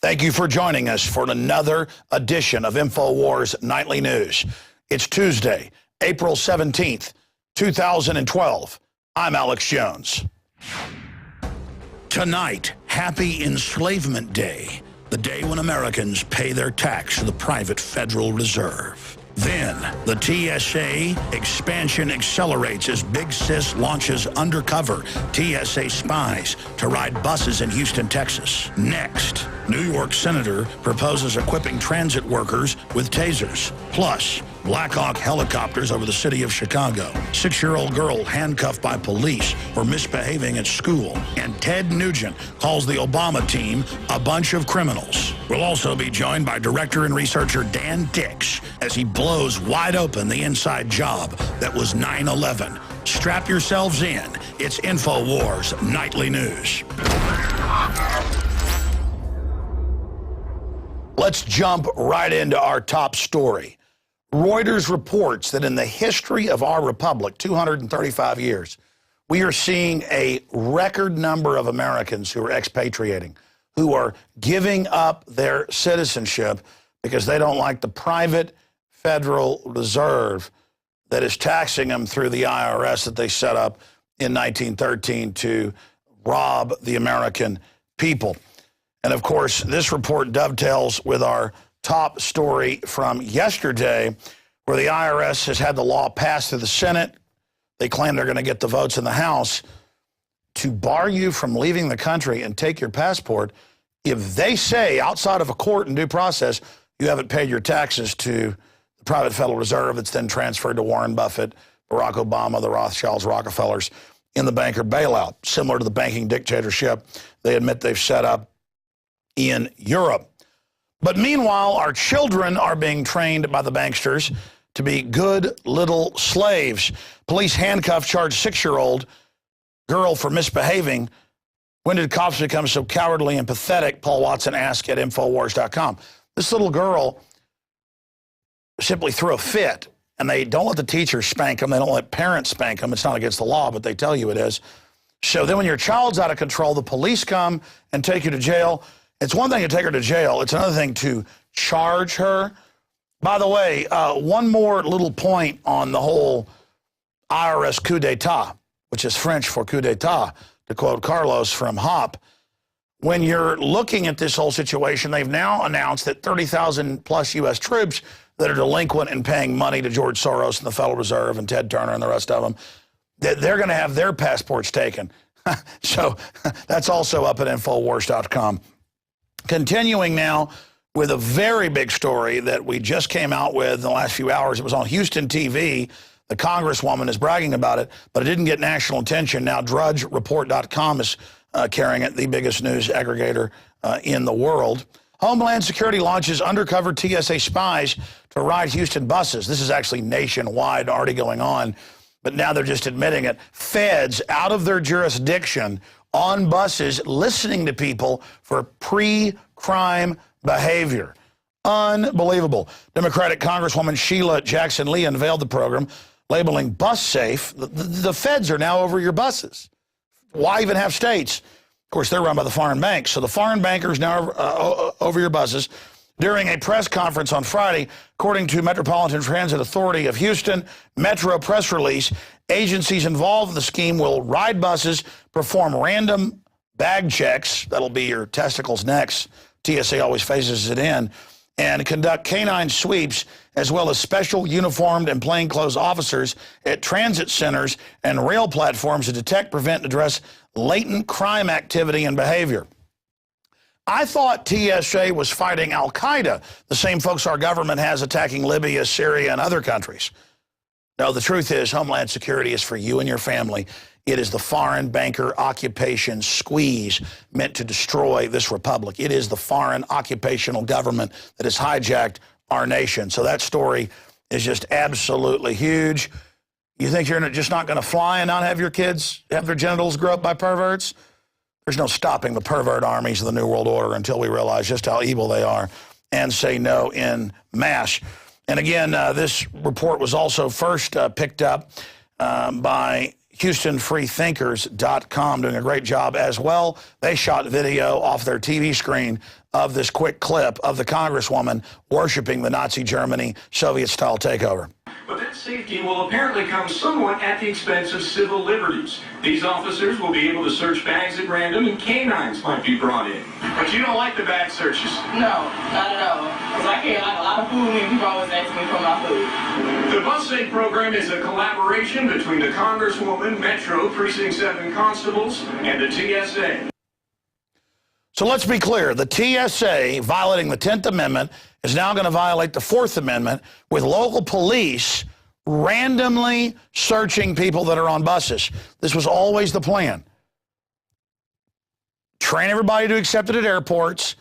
Thank you for joining us for another edition of Infowars Nightly News. It's Tuesday, April 17th, 2012. I'm Alex Jones. Tonight, Happy Enslavement Day, the day when Americans pay their tax to the private Federal Reserve. Then, the TSA expansion accelerates as Big Sis launches undercover TSA spies to ride buses in Houston, Texas. Next, New York Senator proposes equipping transit workers with tasers. Plus, Black Hawk helicopters over the city of Chicago. 6-year-old girl handcuffed by police for misbehaving at school. And Ted Nugent calls the Obama team a bunch of criminals. We'll also be joined by director and researcher Dan Dicks as he blows wide open the inside job that was 9/11. Strap yourselves in. It's Infowars Nightly News. Let's jump right into our top story. Reuters reports that in the history of our republic, 235 years, we are seeing a record number of Americans who are expatriating, who are giving up their citizenship because they don't like the private Federal Reserve that is taxing them through the IRS that they set up in 1913 to rob the American people. And of course, this report dovetails with our top story from yesterday, where the IRS has had the law passed through the Senate. They claim they're going to get the votes in the House to bar you from leaving the country and take your passport if they say outside of a court and due process you haven't paid your taxes to the private Federal Reserve that's then transferred to Warren Buffett, Barack Obama, the Rothschilds, Rockefellers in the banker bailout, similar to the banking dictatorship they admit they've set up in Europe. But meanwhile, our children are being trained by the banksters to be good little slaves. Police handcuffed charged 6-year-old girl for misbehaving. When did cops become so cowardly and pathetic? Paul Watson asked at Infowars.com. This little girl simply threw a fit, and they don't let the teachers spank them. They don't let parents spank them. It's not against the law, but they tell you it is. So then when your child's out of control, the police come and take you to jail. It's one thing to take her to jail. It's another thing to charge her. By the way, one more little point on the whole IRS coup d'etat, which is French for coup d'etat, to quote Carlos from Hop. When you're looking at this whole situation, they've now announced that 30,000 plus U.S. troops that are delinquent in paying money to George Soros and the Federal Reserve and Ted Turner and the rest of them, that they're going to have their passports taken. So that's also up at Infowars.com. Continuing now with a very big story that we just came out with in the last few hours. It was on Houston TV. The congresswoman is bragging about it, but it didn't get national attention. Now DrudgeReport.com is carrying it, the biggest news aggregator in the world. Homeland Security launches undercover TSA spies to ride Houston buses. This is actually nationwide, already going on, but now they're just admitting it. Feds out of their jurisdiction on buses listening to people for pre-crime behavior. Unbelievable. Democratic Congresswoman Sheila Jackson Lee unveiled the program, labeling bus safe. The feds are now over your buses. Why even have states? Of course, they're run by the foreign banks. So the foreign bankers now over your buses. During a press conference on Friday, according to Metropolitan Transit Authority of Houston, Metro press release, agencies involved in the scheme will ride buses, perform random bag checks, that'll be your testicles next, TSA always phases it in, and conduct canine sweeps, as well as special uniformed and plainclothes officers at transit centers and rail platforms to detect, prevent, and address latent crime activity and behavior. I thought TSA was fighting al-Qaeda, the same folks our government has attacking Libya, Syria, and other countries. No, the truth is Homeland Security is for you and your family. It is the foreign banker occupation squeeze meant to destroy this republic. It is the foreign occupational government that has hijacked our nation. So that story is just absolutely huge. You think you're just not going to fly and not have your kids have their genitals grow up by perverts? There's no stopping the pervert armies of the New World Order until we realize just how evil they are and say no en masse. And again, this report was also first picked up by HoustonFreeThinkers.com, doing a great job as well. They shot video off their TV screen of this quick clip of the Congresswoman worshiping the Nazi Germany Soviet-style takeover. But that safety will apparently come somewhat at the expense of civil liberties. These officers will be able to search bags at random, and canines might be brought in. But you don't like the bag searches? No, not at all. Because I can't like a lot of food, and people always ask me for my food. The Bus Safe program is a collaboration between the Congresswoman, Metro, Precinct 7 constables, and the TSA. So let's be clear. The TSA, violating the 10th Amendment, is now going to violate the 4th Amendment with local police randomly searching people that are on buses. This was always the plan. Train everybody to accept it at airports,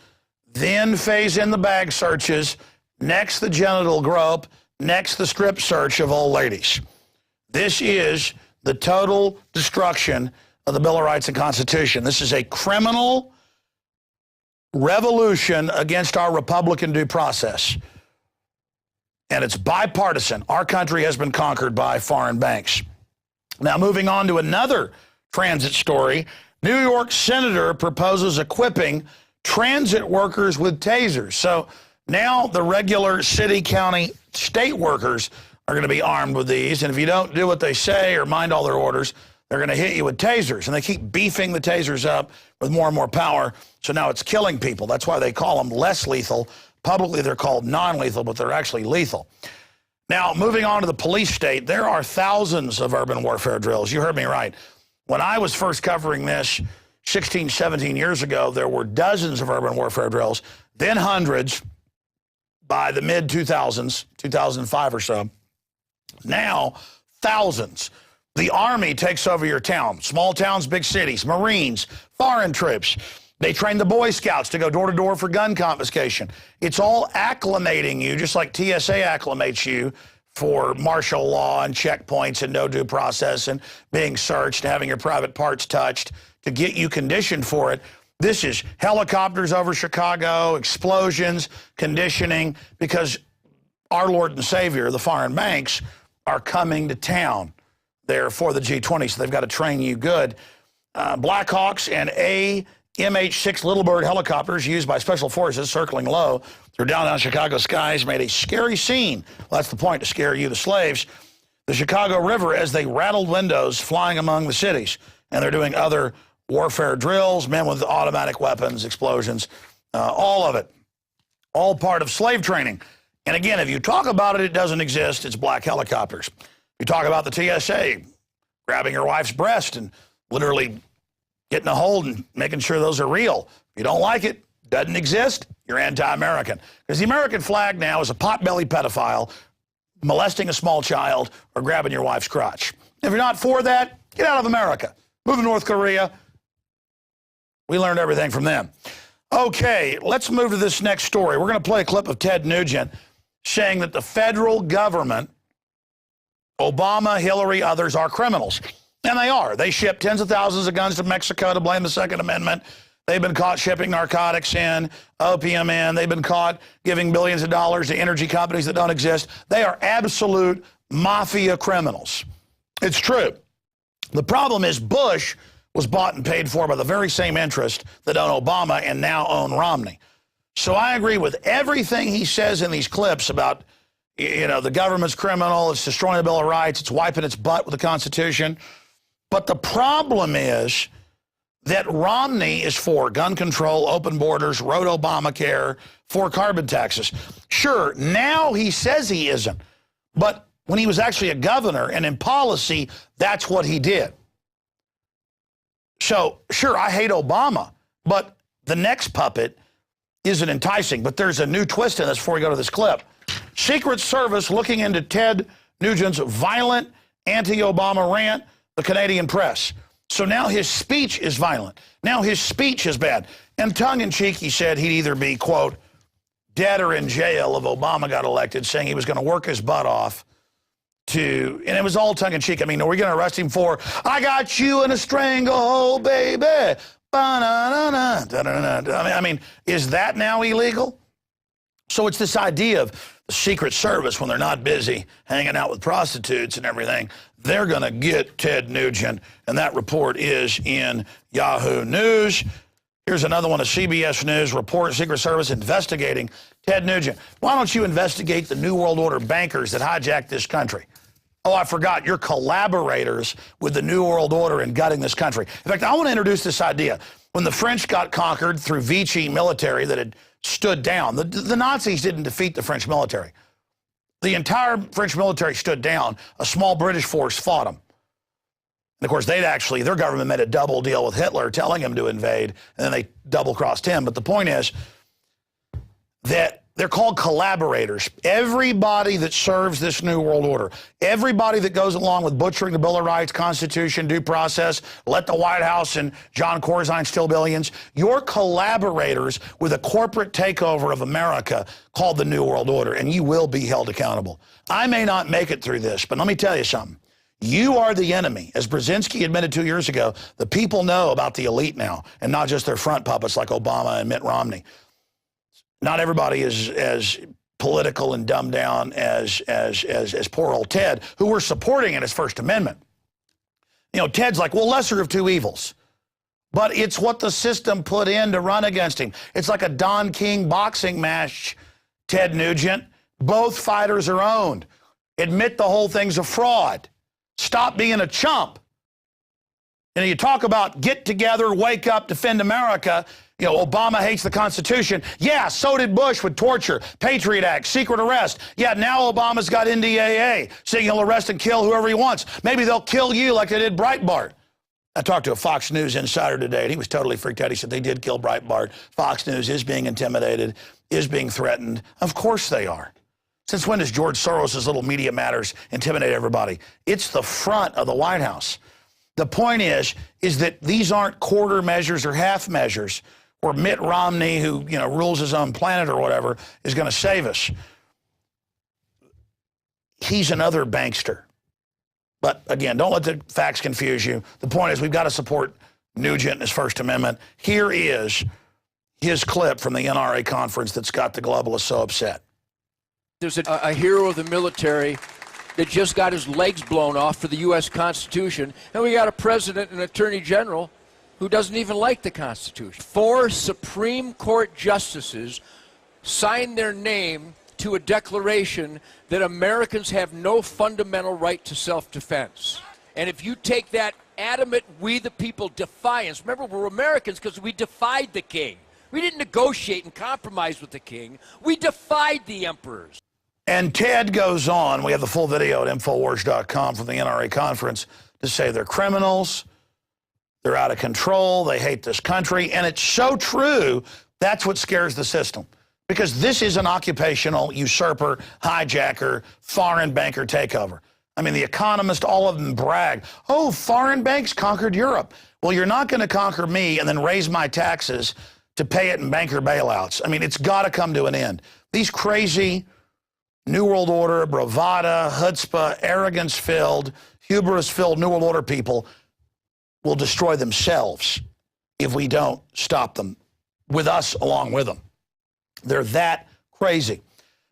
then phase in the bag searches, next the genital grope, next the strip search of old ladies. This is the total destruction of the Bill of Rights and Constitution. This is a criminal revolution against our Republican due process. And it's bipartisan. Our country has been conquered by foreign banks. Now, moving on to another transit story, New York senator proposes equipping transit workers with tasers. So now the regular city, county, state workers are going to be armed with these. And if you don't do what they say or mind all their orders, they're going to hit you with tasers. And they keep beefing the tasers up with more and more power. So now it's killing people. That's why they call them less lethal. Publicly, they're called non-lethal, but they're actually lethal. Now, moving on to the police state, there are thousands of urban warfare drills. You heard me right. When I was first covering this 16, 17 years ago, there were dozens of urban warfare drills, then hundreds by the mid-2000s, 2005 or so. Now, thousands. The Army takes over your town, small towns, big cities, Marines, foreign troops. They train the Boy Scouts to go door to door for gun confiscation. It's all acclimating you, just like TSA acclimates you for martial law and checkpoints and no due process and being searched and having your private parts touched to get you conditioned for it. This is helicopters over Chicago, explosions, conditioning, because our Lord and Savior, the foreign banks, are coming to town. They're for the G20, so they've got to train you good. Blackhawks and MH-6 Little Bird helicopters used by special forces circling low through downtown Chicago skies made a scary scene. Well, that's the point, to scare you, the slaves. The Chicago River as they rattled windows flying among the cities. And they're doing other warfare drills, men with automatic weapons, explosions, all of it. All part of slave training. And again, if you talk about it, it doesn't exist. It's black helicopters. You talk about the TSA grabbing your wife's breast and literally getting a hold and making sure those are real. If you don't like it, doesn't exist, you're anti-American. Because the American flag now is a pot-bellied pedophile molesting a small child or grabbing your wife's crotch. If you're not for that, get out of America. Move to North Korea. We learned everything from them. Okay, let's move to this next story. We're going to play a clip of Ted Nugent saying that the federal government, Obama, Hillary, others, are criminals. And they are. They ship tens of thousands of guns to Mexico to blame the Second Amendment. They've been caught shipping narcotics in, opium in. They've been caught giving billions of dollars to energy companies that don't exist. They are absolute mafia criminals. It's true. The problem is Bush was bought and paid for by the very same interest that own Obama and now own Romney. So I agree with everything he says in these clips about, you know, the government's criminal, it's destroying the Bill of Rights, it's wiping its butt with the Constitution. But the problem is that Romney is for gun control, open borders, wrote Obamacare, for carbon taxes. Sure, now he says he isn't. But when he was actually a governor and in policy, that's what he did. So, sure, I hate Obama, but the next puppet isn't enticing. But there's a new twist in this before we go to this clip. Secret Service looking into Ted Nugent's violent anti-Obama rant, the Canadian press. So now his speech is violent. Now his speech is bad. And tongue-in-cheek, he said he'd either be, quote, dead or in jail if Obama got elected, saying he was going to work his butt off to, and it was all tongue-in-cheek. I mean, are we going to arrest him for, I got you in a stranglehold, baby. I mean, is that now illegal? So it's this idea of the Secret Service, when they're not busy hanging out with prostitutes and everything, they're going to get Ted Nugent, and that report is in Yahoo News. Here's another one, a CBS News report, Secret Service investigating Ted Nugent. Why don't you investigate the New World Order bankers that hijacked this country? Oh, I forgot, you're collaborators with the New World Order in gutting this country. In fact, I want to introduce this idea. When the French got conquered through Vichy military that had stood down, the Nazis didn't defeat the French military. The entire French military stood down. A small British force fought them. And of course, their government made a double deal with Hitler, telling him to invade, and then they double-crossed him. But the point is that they're called collaborators. Everybody that serves this New World Order, everybody that goes along with butchering the Bill of Rights, Constitution, due process, let the White House and John Corzine steal billions, you're collaborators with a corporate takeover of America called the New World Order, and you will be held accountable. I may not make it through this, but let me tell you something. You are the enemy. As Brzezinski admitted 2 years ago, the people know about the elite now, and not just their front puppets like Obama and Mitt Romney. Not everybody is as political and dumbed down as poor old Ted, who we're supporting in his First Amendment. You know, Ted's like, well, lesser of two evils. But it's what the system put in to run against him. It's like a Don King boxing match, Ted Nugent. Both fighters are owned. Admit the whole thing's a fraud. Stop being a chump. And you talk about get together, wake up, defend America. You know, Obama hates the Constitution. Yeah, so did Bush with torture, Patriot Act, secret arrest. Yeah, now Obama's got NDAA, saying he'll arrest and kill whoever he wants. Maybe they'll kill you like they did Breitbart. I talked to a Fox News insider today, and he was totally freaked out. He said they did kill Breitbart. Fox News is being intimidated, is being threatened. Of course they are. Since when does George Soros' little Media Matters intimidate everybody? It's the front of the White House. The point is that these aren't quarter measures or half measures where Mitt Romney, who rules his own planet or whatever, is going to save us. He's another bankster. But again, don't let the facts confuse you. The point is we've got to support Nugent and his First Amendment. Here is his clip from the NRA conference that's got the globalists so upset. There's a hero of the military that just got his legs blown off for the U.S. Constitution, and we got a president and attorney general who doesn't even like the Constitution. 4 Supreme Court justices signed their name to a declaration that Americans have no fundamental right to self-defense. And if you take that adamant we the people defiance, remember we're Americans because we defied the king. We didn't negotiate and compromise with the king. We defied the emperors. And Ted goes on, we have the full video at Infowars.com from the NRA conference, to say they're criminals, they're out of control, they hate this country, and it's so true, that's what scares the system. Because this is an occupational usurper, hijacker, foreign banker takeover. I mean, The Economist, all of them brag, oh, foreign banks conquered Europe. Well, you're not going to conquer me and then raise my taxes to pay it in banker bailouts. I mean, it's got to come to an end. These crazy New World Order, bravada, chutzpah, arrogance-filled, hubris-filled New World Order people will destroy themselves if we don't stop them, with us along with them. They're that crazy.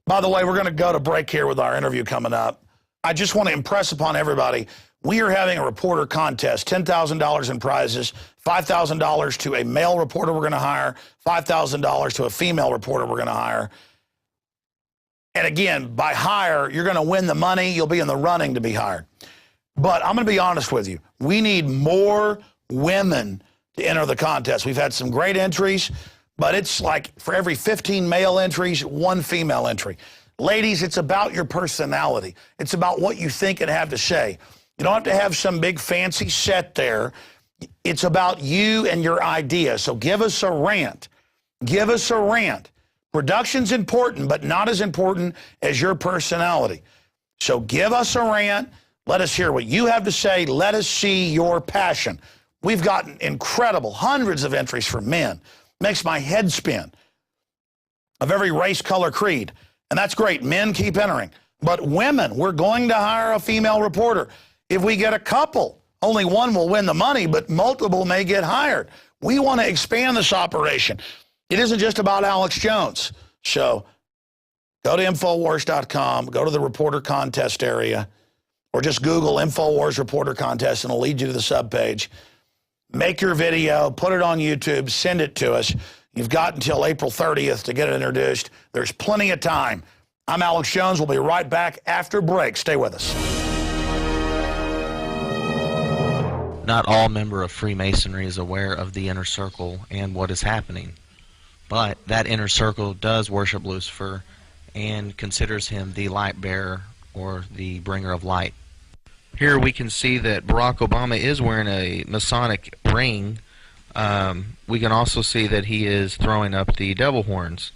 By the way, we're going to go to break here with our interview coming up. I just want to impress upon everybody, we are having a reporter contest, $10,000 in prizes, $5,000 to a male reporter we're going to hire, $5,000 to a female reporter we're going to hire. And again, by hire, you're going to win the money. You'll be in the running to be hired. But I'm going to be honest with you. We need more women to enter the contest. We've had some great entries, but it's like for every 15 male entries, 1 female entry. Ladies, it's about your personality. It's about what you think and have to say. You don't have to have some big fancy set there. It's about you and your idea. So give us a rant. Give us a rant. Production's important, but not as important as your personality. So give us a rant. Let us hear what you have to say. Let us see your passion. We've gotten incredible, hundreds of entries from men. Makes my head spin. Of every race, color, creed. And that's great. Men keep entering. But women, we're going to hire a female reporter. If we get a couple, only one will win the money, but multiple may get hired. We want to expand this operation. It isn't just about Alex Jones. So go to Infowars.com, go to the reporter contest area, or just Google Infowars reporter contest, and it'll lead you to the subpage. make your video, put it on YouTube, send it to us. You've got until April 30th to get it introduced. There's plenty of time. I'm Alex Jones. We'll be right back after break. Stay with us. Not all member of Freemasonry is aware of the inner circle and what is happening, but that inner circle does worship Lucifer and considers him the light bearer or the bringer of light. Here we can see that Barack Obama is wearing a Masonic ring. We can also see that he is throwing up the devil horns.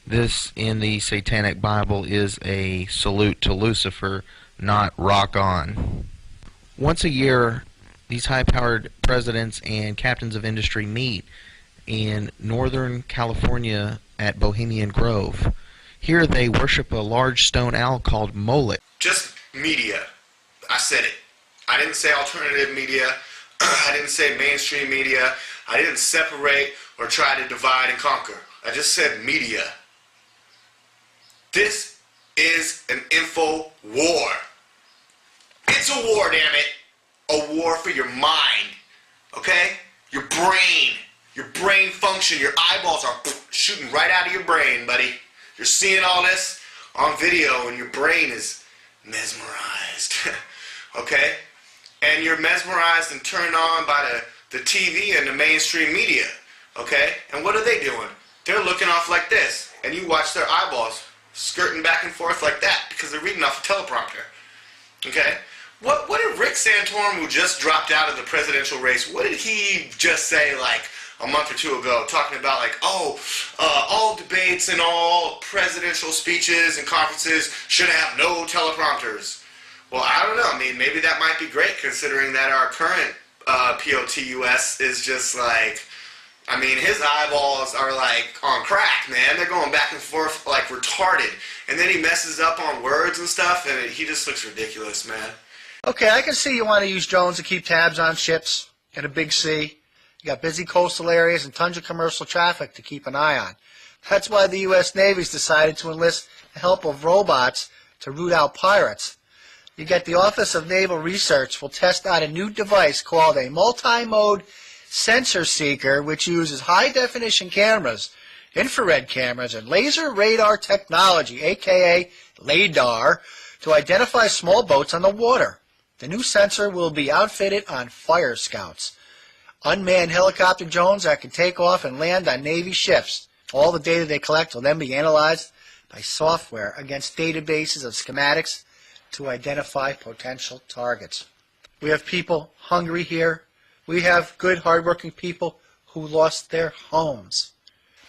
This in the Satanic Bible is a salute to Lucifer, not rock on. Once a year, these high-powered presidents and captains of industry meet in Northern California at Bohemian Grove. Here they worship a large stone owl called Moloch. Just media. I said it. I didn't say alternative media. I didn't say mainstream media. I didn't separate or try to divide and conquer. I just said media. This is an info war. It's a war, damn it. A war for your mind, okay? Your brain function, your eyeballs are shooting right out of your brain, buddy. You're seeing all this on video and your brain is mesmerized, okay? And you're mesmerized and turned on by the TV and the mainstream media, okay? And what are they doing? They're looking off like this, and you watch their eyeballs skirting back and forth like that because they're reading off a teleprompter, okay? What did Rick Santorum, who just dropped out of the presidential race, what did he just say like a month or two ago, talking about like, all debates and all presidential speeches and conferences should have no teleprompters? Well, I don't know. I mean, maybe that might be great considering that our current POTUS is just like, I mean, his eyeballs are like on crack, man. They're going back and forth like retarded. And then he messes up on words and stuff, and he just looks ridiculous, man. Okay, I can see you want to use drones to keep tabs on ships at a big sea. You got busy coastal areas and tons of commercial traffic to keep an eye on. That's why the U.S. Navy's decided to enlist the help of robots to root out pirates. You get the Office of Naval Research will test out a new device called a multi-mode sensor seeker, which uses high-definition cameras, infrared cameras, and laser radar technology, aka LADAR, to identify small boats on the water. The new sensor will be outfitted on fire scouts, unmanned helicopter drones that can take off and land on Navy ships. All the data they collect will then be analyzed by software against databases of schematics to identify potential targets. We have people hungry here. We have good, hardworking people who lost their homes.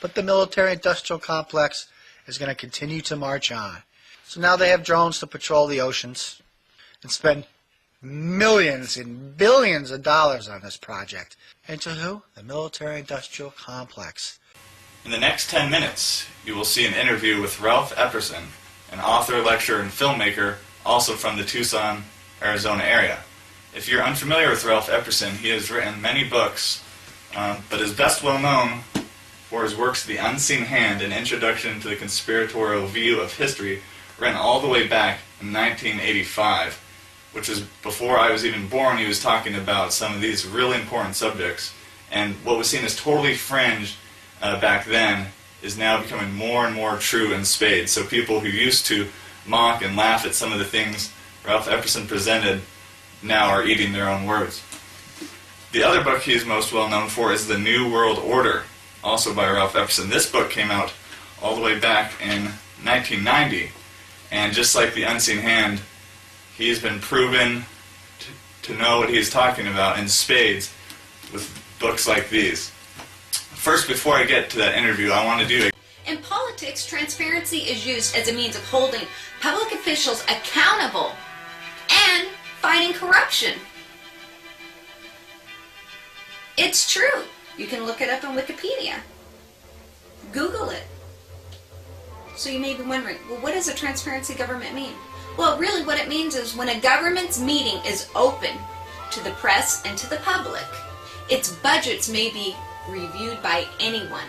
But the military-industrial complex is going to continue to march on. So now they have drones to patrol the oceans and spend millions and billions of dollars on this project. And to who? The military-industrial complex. In the next 10 minutes, you will see an interview with Ralph Epperson, an author, lecturer, and filmmaker, also from the Tucson, Arizona area. If you're unfamiliar with Ralph Epperson, he has written many books, but is best well known for his works The Unseen Hand, an introduction to the conspiratorial view of history, written all the way back in 1985, which was before I was even born. He was talking about some of these really important subjects, and what was seen as totally fringe back then is now becoming more and more true in spades. So people who used to mock and laugh at some of the things Ralph Epperson presented now are eating their own words. The other book he is most well known for is The New World Order, also by Ralph Epperson. This book came out all the way back in 1990, and just like The Unseen Hand, he's been proven to know what he's talking about in spades with books like these. First, before I get to that interview, I want to do In politics, transparency is used as a means of holding public officials accountable and fighting corruption. It's true. You can look it up on Wikipedia. Google it. So you may be wondering, well, what does a transparency government mean? Well, really what it means is when a government's meeting is open to the press and to the public, its budgets may be reviewed by anyone.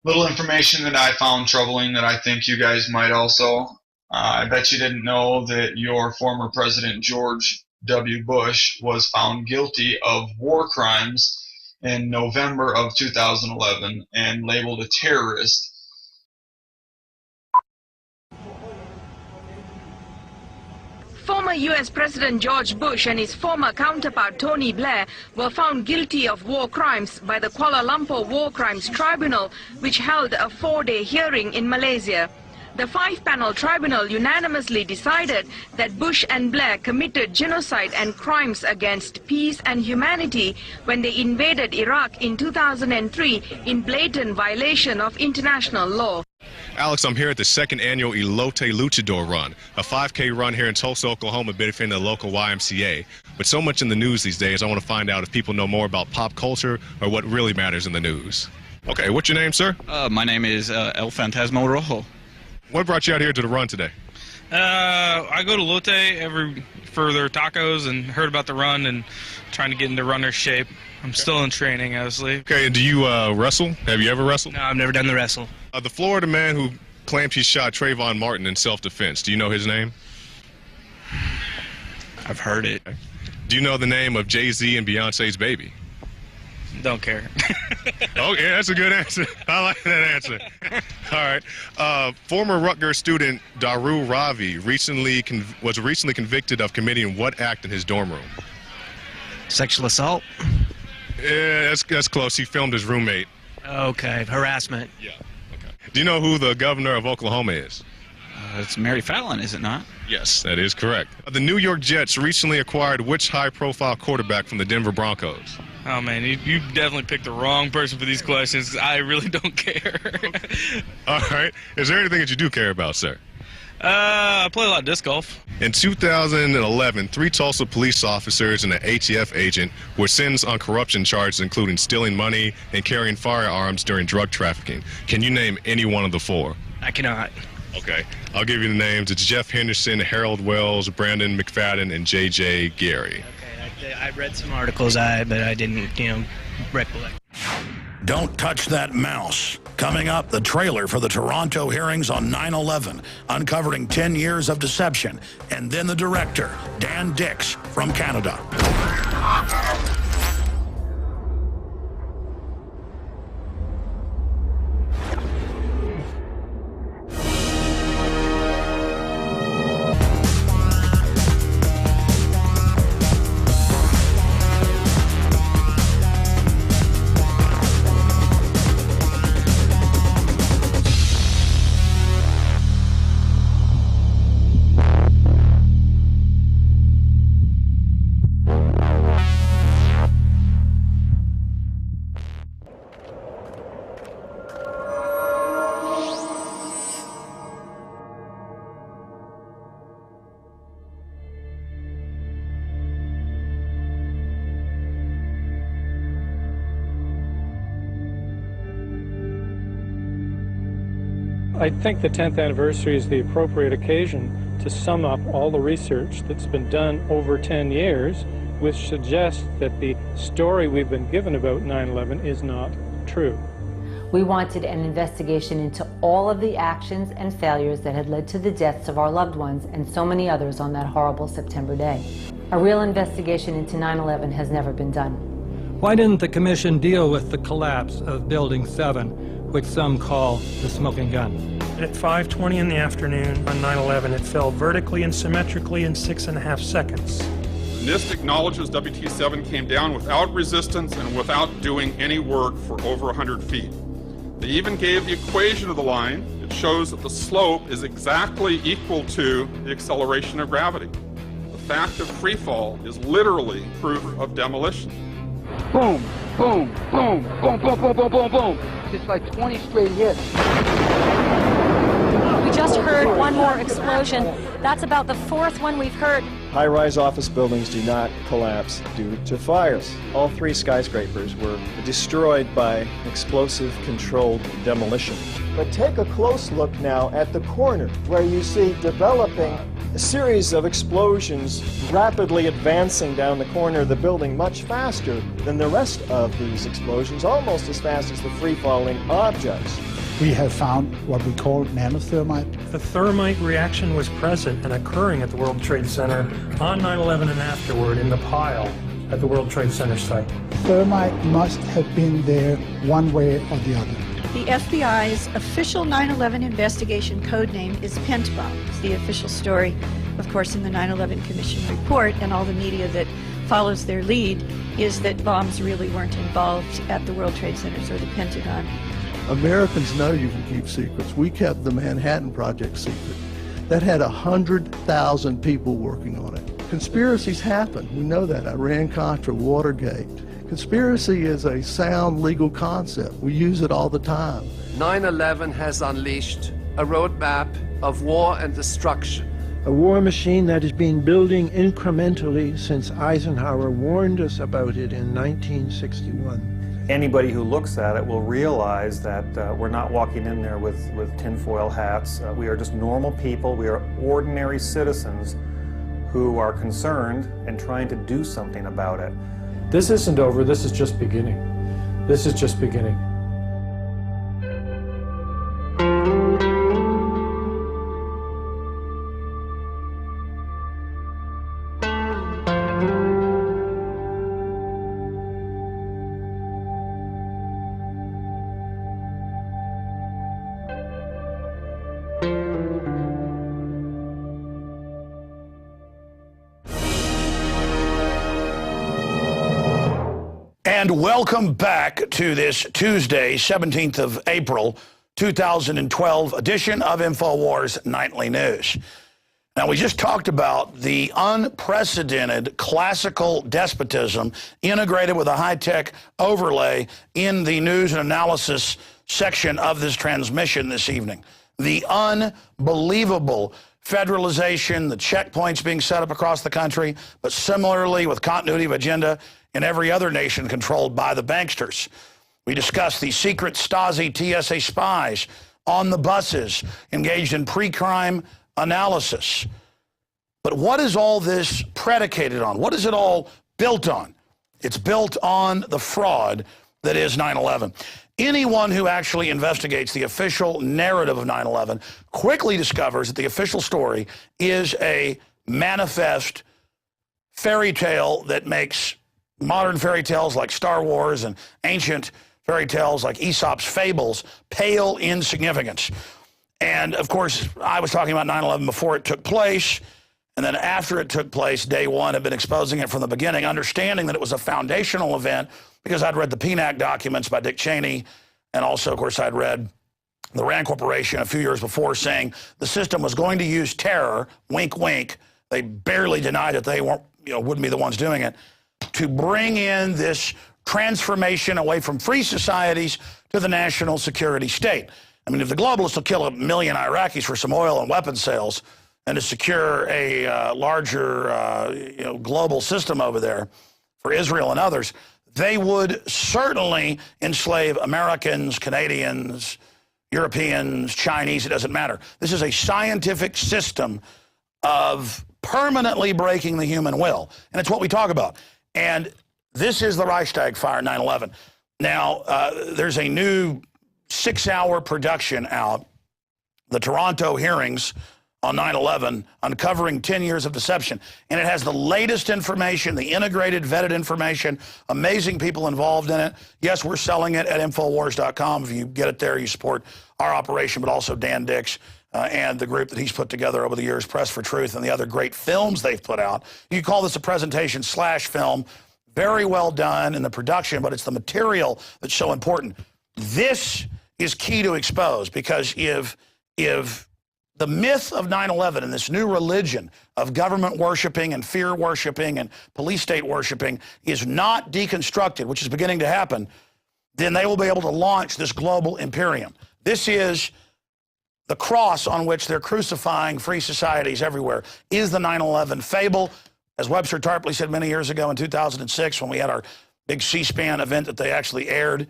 Little information that I found troubling that I think you guys might also. I bet you didn't know that your former president, George W. Bush was found guilty of war crimes in November of 2011 and labeled a terrorist. Former U.S. President George Bush and his former counterpart Tony Blair were found guilty of war crimes by the Kuala Lumpur War Crimes Tribunal, which held a 4-day hearing in Malaysia. The 5-panel tribunal unanimously decided that Bush and Blair committed genocide and crimes against peace and humanity when they invaded Iraq in 2003 in blatant violation of international law. Alex, I'm here at the second annual Elote Luchador Run, a 5K run here in Tulsa, Oklahoma, benefiting the local YMCA. But so much in the news these days, I want to find out if people know more about pop culture or what really matters in the news. Okay, what's your name, sir? My name is El Fantasma Rojo. What brought you out here to the run today? I go to Lotte for their tacos and heard about the run and trying to get into runner shape. I'm still in training, obviously. Okay, and do you wrestle? Have you ever wrestled? No, I've never done the wrestle. The Florida man who claimed he shot Trayvon Martin in self-defense, do you know his name? I've heard it. Do you know the name of Jay-Z and Beyonce's baby? Don't care. Oh, yeah, that's a good answer. I like that answer. All right. Former Rutgers student Daru Ravi was recently convicted of committing what act in his dorm room? Sexual assault? Yeah, that's close. He filmed his roommate. Okay, harassment. Yeah. Okay. Do you know who the governor of Oklahoma is? It's Mary Fallon, is it not? Yes, that is correct. The New York Jets recently acquired which high-profile quarterback from the Denver Broncos? Oh, man, you definitely picked the wrong person for these questions. I really don't care. All right. Is there anything that you do care about, sir? I play a lot of disc golf. In 2011, 3 Tulsa police officers and an ATF agent were sentenced on corruption charges, including stealing money and carrying firearms during drug trafficking. Can you name any one of the 4? I cannot. Okay. I'll give you the names. It's Jeff Henderson, Harold Wells, Brandon McFadden, and J.J. Gary. Okay, I read some articles, but I didn't, recollect. Don't touch that mouse. Coming up, the trailer for the Toronto hearings on 9/11, uncovering 10 years of deception. And then the director, Dan Dicks, from Canada. I think the 10th anniversary is the appropriate occasion to sum up all the research that's been done over 10 years, which suggests that the story we've been given about 9/11 is not true. We wanted an investigation into all of the actions and failures that had led to the deaths of our loved ones and so many others on that horrible September day. A real investigation into 9/11 has never been done. Why didn't the commission deal with the collapse of Building 7, which some call the smoking gun? At 5:20 in the afternoon on 9/11, it fell vertically and symmetrically in 6.5 seconds. NIST acknowledges WT7 came down without resistance and without doing any work for over 100 feet. They even gave the equation of the line. It shows that the slope is exactly equal to the acceleration of gravity. The fact of free fall is literally proof of demolition. Boom, boom, boom, boom, boom, boom, boom, boom, boom. Just like 20 straight hits. We just heard one more explosion. That's about the 4th one we've heard. High-rise office buildings do not collapse due to fires. All 3 skyscrapers were destroyed by explosive-controlled demolition. But take a close look now at the corner, where you see developing a series of explosions rapidly advancing down the corner of the building much faster than the rest of these explosions, almost as fast as the free-falling objects. We have found what we call nanothermite. The thermite reaction was present and occurring at the World Trade Center on 9/11 and afterward in the pile at the World Trade Center site. Thermite must have been there one way or the other. The FBI's official 9/11 investigation codename is Pentbomb. It's the official story, of course, in the 9/11 Commission report, and all the media that follows their lead is that bombs really weren't involved at the World Trade Centers or the Pentagon. Americans know you can keep secrets. We kept the Manhattan Project secret. That had 100,000 people working on it. Conspiracies happen. We know that. Iran-Contra, Watergate. Conspiracy is a sound legal concept. We use it all the time. 9/11 has unleashed a roadmap of war and destruction. A war machine that has been building incrementally since Eisenhower warned us about it in 1961. Anybody who looks at it will realize that we're not walking in there with tinfoil hats. We are just normal people. We are ordinary citizens who are concerned and trying to do something about it. This isn't over, this is just beginning. This is just beginning. And welcome back to this Tuesday, 17th of April, 2012 edition of Infowars Nightly News. Now, we just talked about the unprecedented classical despotism integrated with a high-tech overlay in the news and analysis section of this transmission this evening. The unbelievable federalization, the checkpoints being set up across the country, but similarly with continuity of agenda in every other nation controlled by the banksters. We discussed the secret Stasi TSA spies on the buses engaged in pre-crime analysis. But what is all this predicated on? What is it all built on? It's built on the fraud that is 9/11. Anyone who actually investigates the official narrative of 9/11 quickly discovers that the official story is a manifest fairy tale that makes modern fairy tales like Star Wars and ancient fairy tales like Aesop's fables pale in significance. And, of course, I was talking about 9/11 before it took place, and then after it took place, day one, I've been exposing it from the beginning, understanding that it was a foundational event because I'd read the PNAC documents by Dick Cheney, and also, of course, I'd read the Rand Corporation a few years before saying the system was going to use terror, wink, wink. They barely denied that they weren't, wouldn't be the ones doing it, to bring in this transformation away from free societies to the national security state. I mean, if the globalists will kill 1 million Iraqis for some oil and weapons sales and to secure a larger, global system over there for Israel and others, they would certainly enslave Americans, Canadians, Europeans, Chinese, it doesn't matter. This is a scientific system of permanently breaking the human will, and it's what we talk about. And this is the Reichstag fire, 9/11. Now, there's a new 6-hour production out, the Toronto hearings on 9/11, uncovering 10 years of deception. And it has the latest information, the integrated, vetted information, amazing people involved in it. Yes, we're selling it at Infowars.com. If you get it there, you support our operation, but also Dan Dicks and the group that he's put together over the years, Press for Truth, and the other great films they've put out. You call this a presentation/film. Very well done in the production, but it's the material that's so important. This is key to expose, because if the myth of 9/11 and this new religion of government worshiping and fear worshiping and police state worshiping is not deconstructed, which is beginning to happen, then they will be able to launch this global imperium. This is the cross on which they're crucifying free societies everywhere, is the 9/11 fable. As Webster Tarpley said many years ago in 2006 when we had our big C-SPAN event that they actually aired,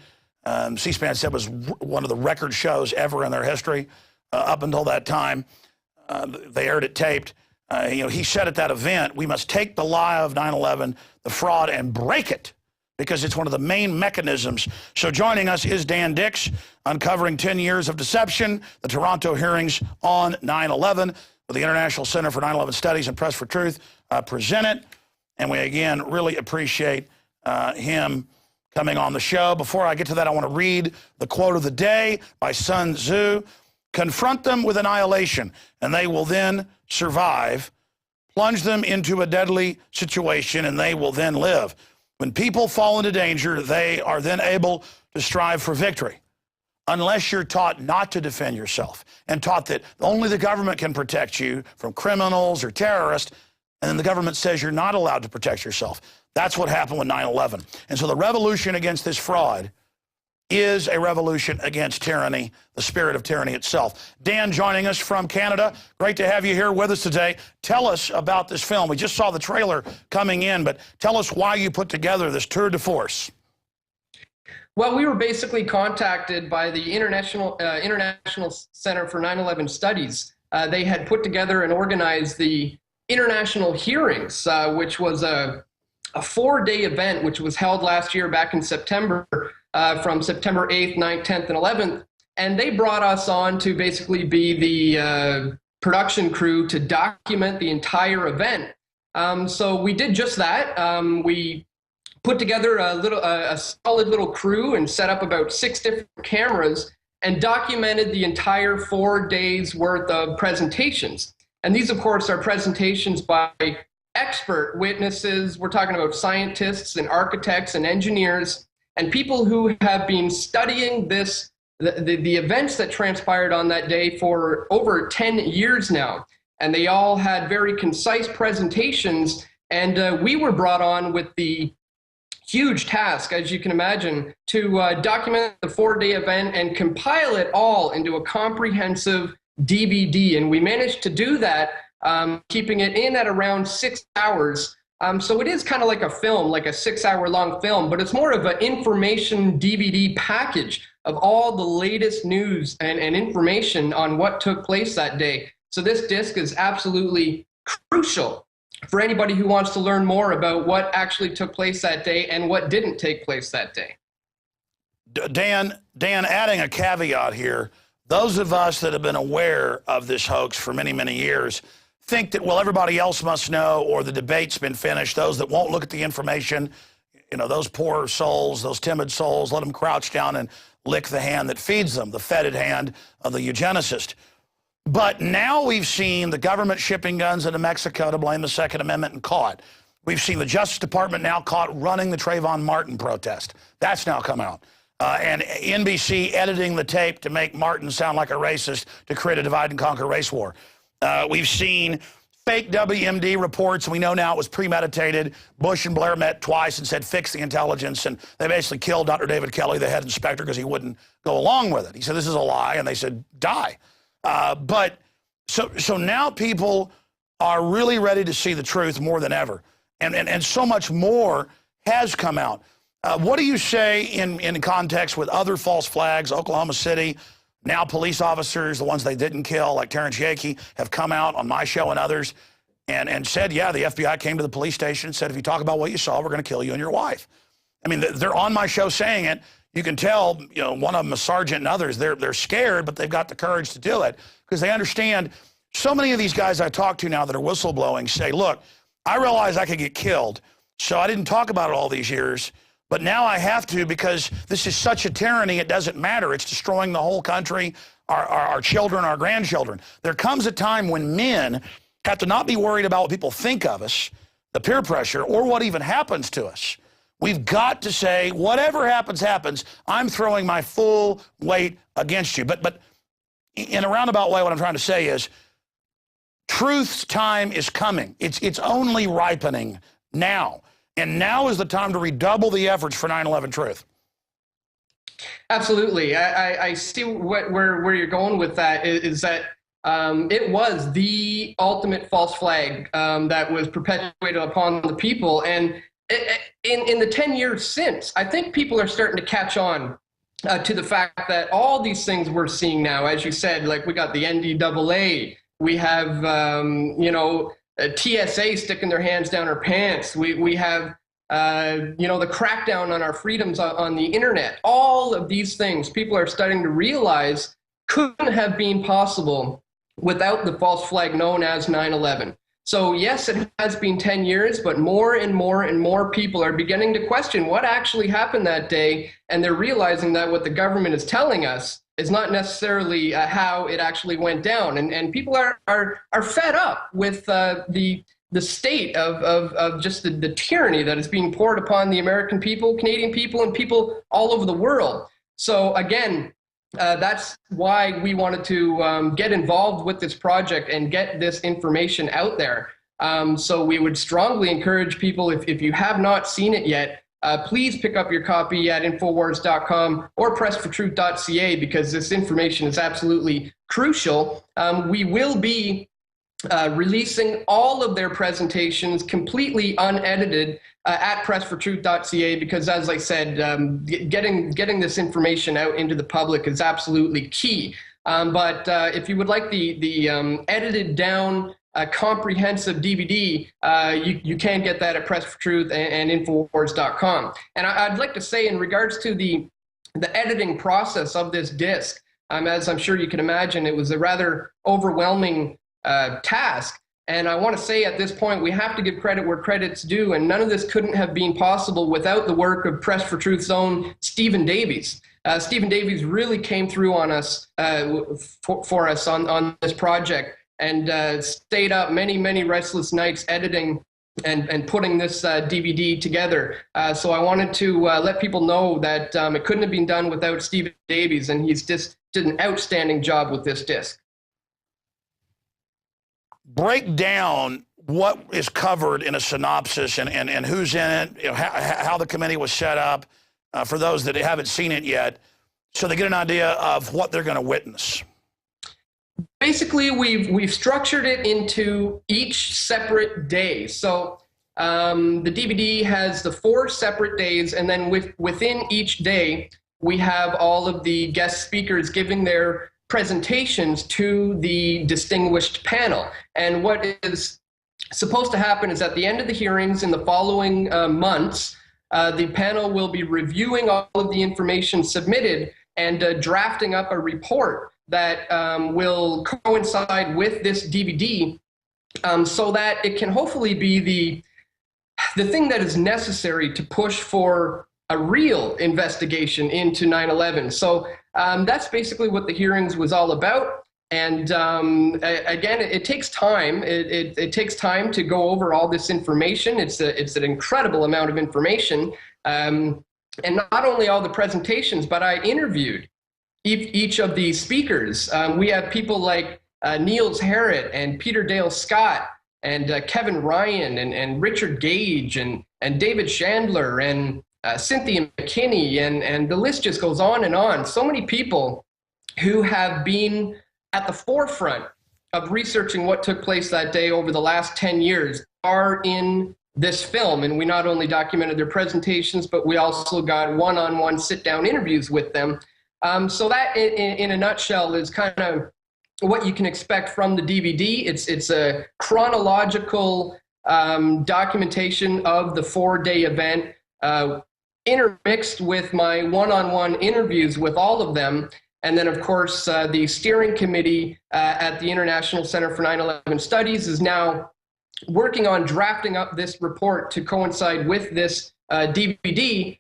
C-SPAN said was one of the record shows ever in their history. Up until that time, they aired it taped. He said at that event, we must take the lie of 9/11, the fraud, and break it because it's one of the main mechanisms. So joining us is Dan Dicks, uncovering 10 years of deception, the Toronto hearings on 9/11, with the International Center for 9/11 Studies and Press for Truth presented. And we, again, really appreciate him coming on the show. Before I get to that, I want to read the quote of the day by Sun Tzu. Confront them with annihilation, and they will then survive. Plunge them into a deadly situation, and they will then live. When people fall into danger, they are then able to strive for victory. Unless you're taught not to defend yourself and taught that only the government can protect you from criminals or terrorists, and then the government says you're not allowed to protect yourself. That's what happened with 9/11. And so the revolution against this fraud is a revolution against tyranny, the spirit of tyranny itself. Dan, joining us from Canada. Great to have you here with us today. Tell us about this film. We just saw the trailer coming in, but tell us why you put together this tour de force. Well, we were basically contacted by the International Center for 9/11 Studies. They had put together and organized the international hearings, which was a 4-day event, which was held last year back in September, from September 8th, 9th, 10th, and 11th. And they brought us on to basically be the production crew to document the entire event. So we did just that. We put together a solid little crew and set up about 6 different cameras and documented the entire 4 days worth of presentations. And these, of course, are presentations by expert witnesses. We're talking about scientists and architects and engineers and people who have been studying the events that transpired on that day for over 10 years now. And they all had very concise presentations. And we were brought on with the huge task, as you can imagine, to document the 4-day event and compile it all into a comprehensive DVD. And we managed to do that, keeping it in at around 6 hours. So it is kind of like a film, like a 6-hour-long film, but it's more of an information DVD package of all the latest news and information on what took place that day. So this disc is absolutely crucial for anybody who wants to learn more about what actually took place that day and what didn't take place that day. Dan, adding a caveat here, those of us that have been aware of this hoax for many, many years think that, well, everybody else must know, or the debate's been finished. Those that won't look at the information, you know, those poor souls, those timid souls, let them crouch down and lick the hand that feeds them, the fetid hand of the eugenicist. But now we've seen the government shipping guns into Mexico to blame the Second Amendment and caught. We've seen the Justice Department now caught running the Trayvon Martin protest. That's now come out. And NBC editing the tape to make Martin sound like a racist to create a divide and conquer race war. We've seen fake WMD reports, and we know now it was premeditated. Bush and Blair met twice and said, fix the intelligence, and they basically killed Dr. David Kelly, the head inspector, because he wouldn't go along with it. He said, this is a lie, and they said, die. But so now people are really ready to see the truth more than ever, and so much more has come out. What do you say in context with other false flags? Oklahoma City, now police officers, the ones they didn't kill, like Terrence Yakey, have come out on my show and others and said, yeah, the FBI came to the police station and said, if you talk about what you saw, we're going to kill you and your wife. I mean, they're on my show saying it. You can tell, you know, one of them, a sergeant, and others, they're scared, but they've got the courage to do it because they understand. So many of these guys I talk to now that are whistleblowing say, look, I realize I could get killed, so I didn't talk about it all these years, but now I have to because this is such a tyranny, it doesn't matter. It's destroying the whole country, our children, our grandchildren. There comes a time when men have to not be worried about what people think of us, the peer pressure, or what even happens to us. We've got to say, whatever happens, happens. I'm throwing my full weight against you. But in a roundabout way, what I'm trying to say is, truth's time is coming. It's only ripening now. And now is the time to redouble the efforts for 9/11 truth. Absolutely. I see where you're going with that is that it was the ultimate false flag that was perpetuated upon the people. And in the 10 years since, I think people are starting to catch on to the fact that all these things we're seeing now, as you said, like we got the NDAA, we have, TSA sticking their hands down our pants. We have you know, the crackdown on our freedoms on the internet. All of these things people are starting to realize couldn't have been possible without the false flag known as 9/11. So yes, it has been 10 years, but more and more and more people are beginning to question what actually happened that day, and they're realizing that what the government is telling us is not necessarily how it actually went down. And people are fed up with the state of just the tyranny that is being poured upon the American people, Canadian people, and people all over the world. So again, that's why we wanted to get involved with this project and get this information out there. So we would strongly encourage people, if you have not seen it yet, please pick up your copy at Infowars.com or pressfortruth.ca, because this information is absolutely crucial. We will be releasing all of their presentations completely unedited at pressfortruth.ca, because as I said, getting this information out into the public is absolutely key. But if you would like the edited down comprehensive DVD, you can get that at Press for Truth and Infowars.com. And I'd like to say, in regards to the editing process of this disc, as I'm sure you can imagine, it was a rather overwhelming task. And I want to say at this point, we have to give credit where credit's due, and none of this couldn't have been possible without the work of Press for Truth's own Stephen Davies. Stephen Davies really came through on us, for us on this project, and stayed up many restless nights editing and putting this DVD together. So I wanted to let people know that it couldn't have been done without Stephen Davies, and he's just did an outstanding job with this disc. Break down what is covered in a synopsis and who's in it, you know, how the committee was set up, for those that haven't seen it yet, so they get an idea of what they're going to witness. Basically, we've structured it into each separate day. So the DVD has the 4 separate days, and then within each day, we have all of the guest speakers giving their presentations to the distinguished panel. And what is supposed to happen is at the end of the hearings in the following months, the panel will be reviewing all of the information submitted and drafting up a report that will coincide with this DVD, so that it can hopefully be the thing that is necessary to push for a real investigation into 9/11. So that's basically what the hearings was all about. And again, it takes time. It takes time to go over all this information. It's an incredible amount of information. And not only all the presentations, but I interviewed each of these speakers. We have people like Niels Harrit and Peter Dale Scott and Kevin Ryan and Richard Gage and David Chandler and Cynthia McKinney, and the list just goes on and on. So many people who have been at the forefront of researching what took place that day over the last 10 years are in this film. And we not only documented their presentations, but we also got one-on-one sit-down interviews with them. So that, in a nutshell, is kind of what you can expect from the DVD. It's a chronological documentation of the 4-day event, intermixed with my one-on-one interviews with all of them. And then, of course, the steering committee at the International Center for 9/11 Studies is now working on drafting up this report to coincide with this DVD,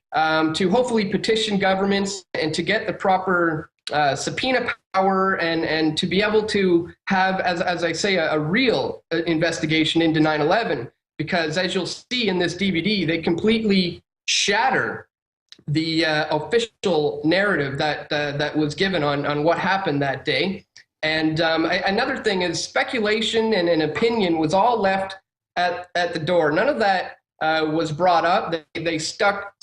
to hopefully petition governments and to get the proper subpoena power and to be able to have, as I say, a real investigation into 9/11. Because as you'll see in this DVD, they completely shatter the official narrative that was given on what happened that day. And another thing is speculation and an opinion was all left at the door. None of that was brought up. They stuck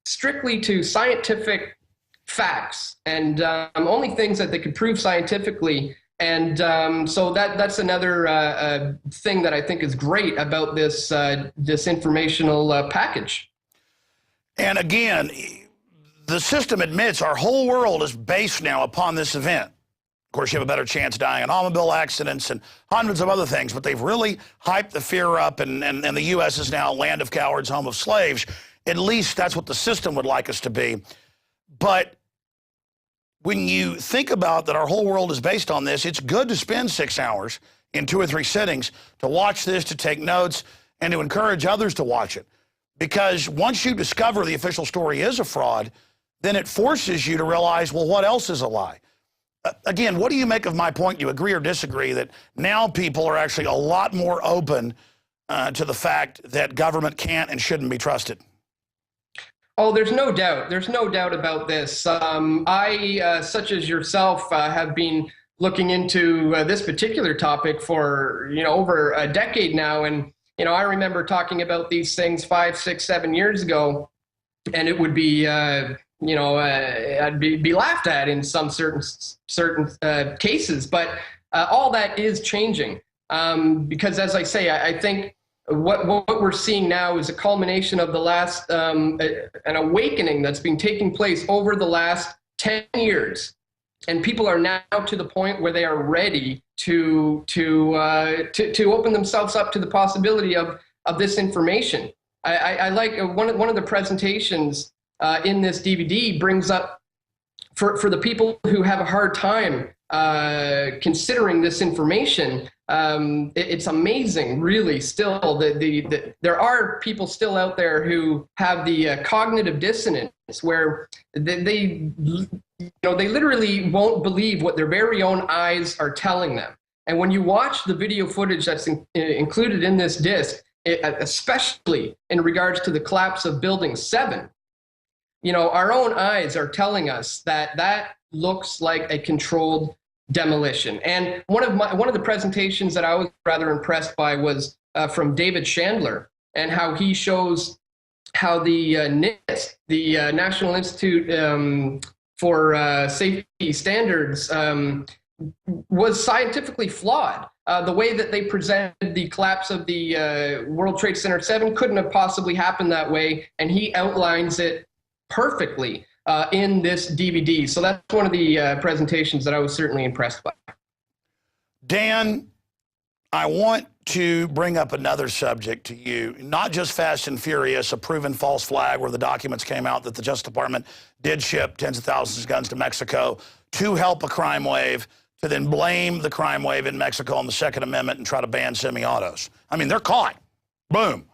strictly to scientific facts and only things that they could prove scientifically. And so that's another thing that I think is great about this informational package. And again, the system admits our whole world is based now upon this event. Of course, you have a better chance dying in automobile accidents and hundreds of other things, but they've really hyped the fear up, and the U.S. is now a land of cowards, home of slaves. At least that's what the system would like us to be. But when you think about that our whole world is based on this, it's good to spend 6 hours in 2 or 3 sittings to watch this, to take notes, and to encourage others to watch it. Because once you discover the official story is a fraud, then it forces you to realize, well, what else is a lie? Again, what do you make of my point? You agree or disagree that now people are actually a lot more open to the fact that government can't and shouldn't be trusted? Oh, there's no doubt. There's no doubt about this. I, such as yourself, have been looking into this particular topic for, over a decade now. And, I remember talking about these things 5, 6, 7 years ago, and it would be, I'd be laughed at in some certain cases. But all that is changing because, as I say, I think what we're seeing now is a culmination of the last, an awakening that's been taking place over the last 10 years. And people are now to the point where they are ready to open themselves up to the possibility of this information. I like one of the presentations in this DVD brings up for the people who have a hard time considering this information. It's amazing, really. Still, there are people still out there who have the cognitive dissonance, where they literally won't believe what their very own eyes are telling them. And when you watch the video footage that's included in this disc, especially in regards to the collapse of Building 7, our own eyes are telling us that looks like a controlled demolition. And one of the presentations that I was rather impressed by was from David Chandler, and how he shows how the NIST, the National Institute for Safety Standards, was scientifically flawed. The way that they presented the collapse of the World Trade Center 7 couldn't have possibly happened that way, and he outlines it perfectly in this DVD. So that's one of the presentations that I was certainly impressed by. Dan, I want to bring up another subject to you, not just Fast and Furious, a proven false flag where the documents came out that the Justice Department did ship tens of thousands of guns to Mexico to help a crime wave, to then blame the crime wave in Mexico on the Second Amendment and try to ban semi-autos. I mean, they're caught. Boom.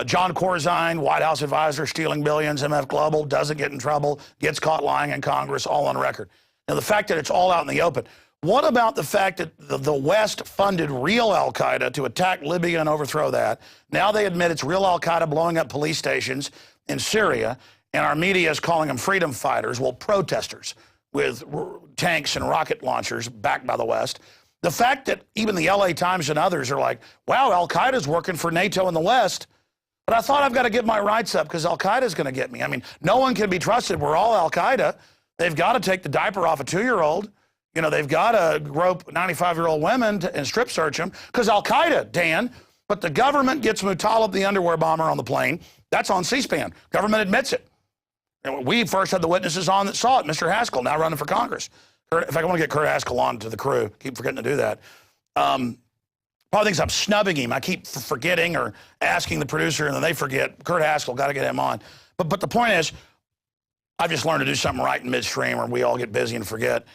John Corzine, White House advisor, stealing billions, MF Global, doesn't get in trouble, gets caught lying in Congress, all on record. Now, the fact that it's all out in the open. What about the fact that the West funded real al-Qaeda to attack Libya and overthrow that? Now they admit it's real al-Qaeda blowing up police stations in Syria, and our media is calling them freedom fighters, well, protesters with tanks and rocket launchers backed by the West. The fact that even the LA Times and others are like, wow, al-Qaeda's working for NATO and the West, but I thought I've got to get my rights up because al-Qaeda's going to get me. I mean, no one can be trusted. We're all al-Qaeda. They've got to take the diaper off a 2-year-old. They've got to grope 95-year-old women and strip search them because al-Qaeda, Dan. But the government gets Muttalib, the underwear bomber, on the plane. That's on C-SPAN. Government admits it. And we first had the witnesses on that saw it. Mr. Haskell, now running for Congress. In fact, I want to get Kurt Haskell on to the crew. Keep forgetting to do that. Probably thinks I'm snubbing him. I keep forgetting or asking the producer, and then they forget. Kurt Haskell, got to get him on. But the point is, I've just learned to do something right in midstream, or we all get busy and forget.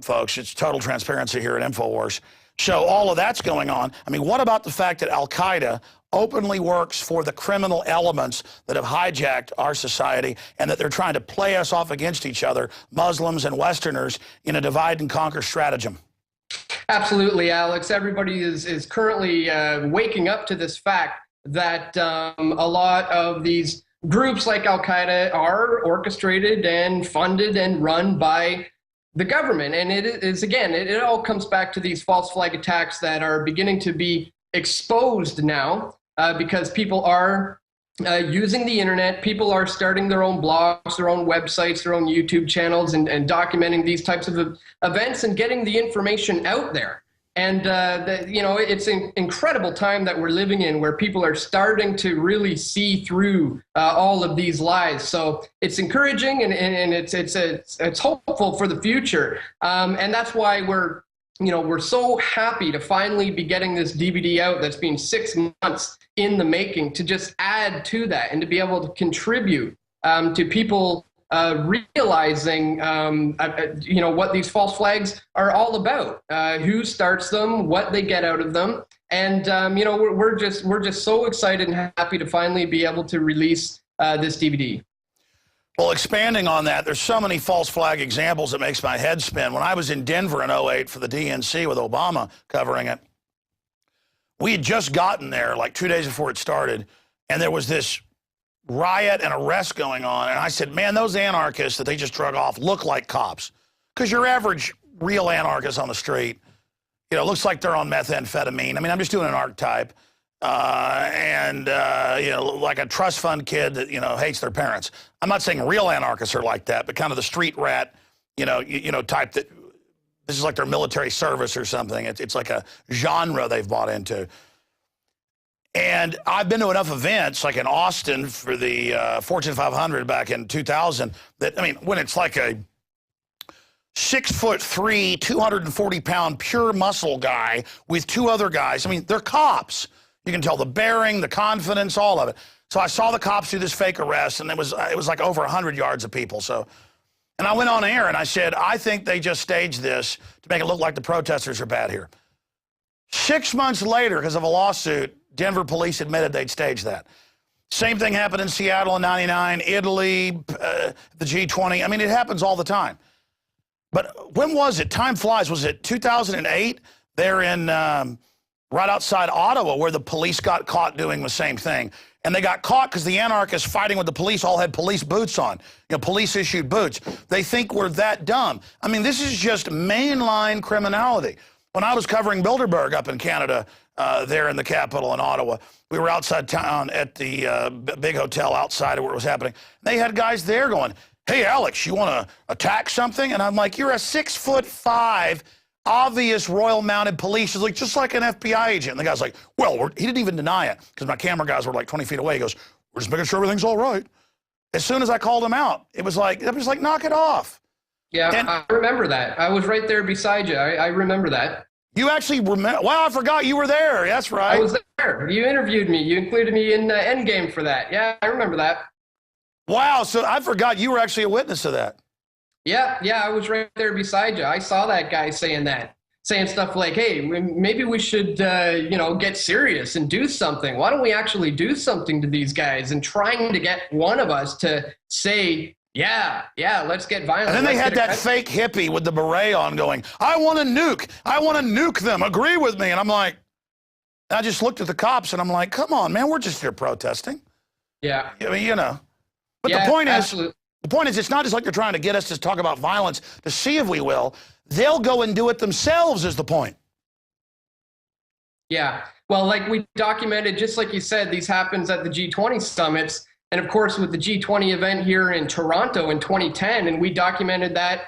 Folks, it's total transparency here at Infowars. So all of that's going on. I mean, what about the fact that al-Qaeda openly works for the criminal elements that have hijacked our society, and that they're trying to play us off against each other, Muslims and Westerners, in a divide and conquer stratagem? Absolutely, Alex. Everybody is currently waking up to this fact that a lot of these groups like al-Qaeda are orchestrated and funded and run by the government. And it is, again, it all comes back to these false flag attacks that are beginning to be exposed now because people are using the internet. People are starting their own blogs, their own websites, their own YouTube channels, and documenting these types of events and getting the information out there. And, it's an incredible time that we're living in where people are starting to really see through all of these lies. So it's encouraging and it's hopeful for the future. And that's why we're so happy to finally be getting this DVD out that's been 6 months in the making, to just add to that and to be able to contribute to people realizing, what these false flags are all about, who starts them, what they get out of them. And, we're just so excited and happy to finally be able to release this DVD. Well, expanding on that, there's so many false flag examples that makes my head spin. When I was in Denver in 2008 for the DNC with Obama covering it, we had just gotten there like 2 days before it started, and there was this riot and arrest going on. And I said, man, those anarchists that they just drug off look like cops. Because your average real anarchist on the street, looks like they're on methamphetamine. I mean, I'm just doing an archetype. Like a trust fund kid that, hates their parents. I'm not saying real anarchists are like that, but kind of the street rat, type that this is like their military service or something. It's like a genre they've bought into. And I've been to enough events, like in Austin for the Fortune 500 back in 2000, that, when it's like a 6'3", 240-pound pure muscle guy with two other guys, they're cops. You can tell the bearing, the confidence, all of it. So I saw the cops do this fake arrest, and it was like over 100 yards of people. And I went on air and I said, I think they just staged this to make it look like the protesters are bad here. 6 months later, because of a lawsuit, Denver police admitted they'd staged that. Same thing happened in Seattle in '99, Italy, the G20. It happens all the time. But when was it? Time flies. Was it 2008? They're in right outside Ottawa, where the police got caught doing the same thing. And they got caught because the anarchists fighting with the police all had police boots on, police-issued boots. They think we're that dumb. This is just mainline criminality. When I was covering Bilderberg up in Canada, there in the capital in Ottawa, we were outside town at the big hotel outside of where it was happening. They had guys there going, hey, Alex, you want to attack something? And I'm like, you're a 6'5", obvious Royal Mounted Police. He's like, just like an FBI agent. And the guy's like, well, he didn't even deny it because my camera guys were like 20 feet away. He goes, we're just making sure everything's all right. As soon as I called him out, it was like, knock it off. Yeah, and I remember that. I was right there beside you. I remember that. You actually remember? Wow, I forgot you were there. That's right. I was there. You interviewed me. You included me in Endgame for that. Yeah, I remember that. Wow, so I forgot you were actually a witness to that. Yeah, I was right there beside you. I saw that guy saying stuff like, hey, maybe we should, get serious and do something. Why don't we actually do something to these guys? And trying to get one of us to say, yeah, let's get violent. And then they had that fake hippie with the beret on going, I want to nuke them, agree with me. And I'm like, I just looked at the cops and I'm like, come on, man, we're just here protesting. Yeah. But the point is, it's not just like they're trying to get us to talk about violence to see if we will. They'll go and do it themselves is the point. Yeah. Well, like we documented, just like you said, these happens at the G20 summits. And of course, with the G20 event here in Toronto in 2010, and we documented that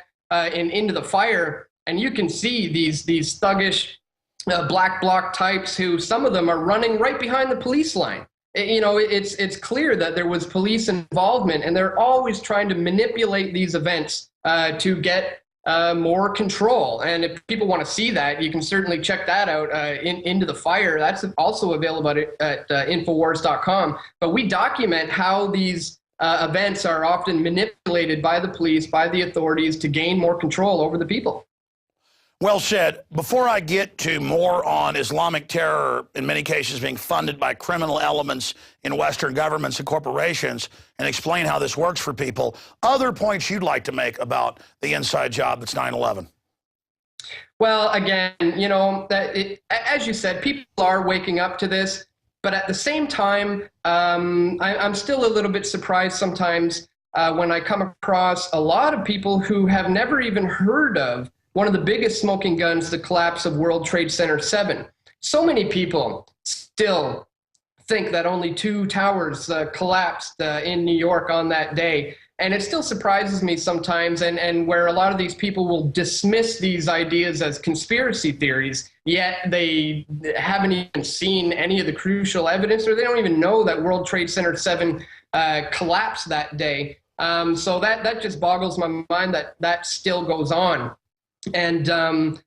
in Into the Fire. And you can see these thuggish black bloc types who, some of them are running right behind the police line. It's clear that there was police involvement, and they're always trying to manipulate these events to get more control. And if people want to see that, you can certainly check that out Into the Fire. That's also available at Infowars.com. But we document how these events are often manipulated by the police, by the authorities, to gain more control over the people. Well said. Before I get to more on Islamic terror, in many cases being funded by criminal elements in Western governments and corporations, and explain how this works for people, other points you'd like to make about the inside job that's 9/11? Well, again, as you said, people are waking up to this. But at the same time, I'm still a little bit surprised sometimes when I come across a lot of people who have never even heard of one of the biggest smoking guns, the collapse of World Trade Center 7. So many people still think that only 2 towers collapsed in New York on that day. And it still surprises me sometimes, and where a lot of these people will dismiss these ideas as conspiracy theories, yet they haven't even seen any of the crucial evidence, or they don't even know that World Trade Center 7 collapsed that day. So that just boggles my mind that still goes on. And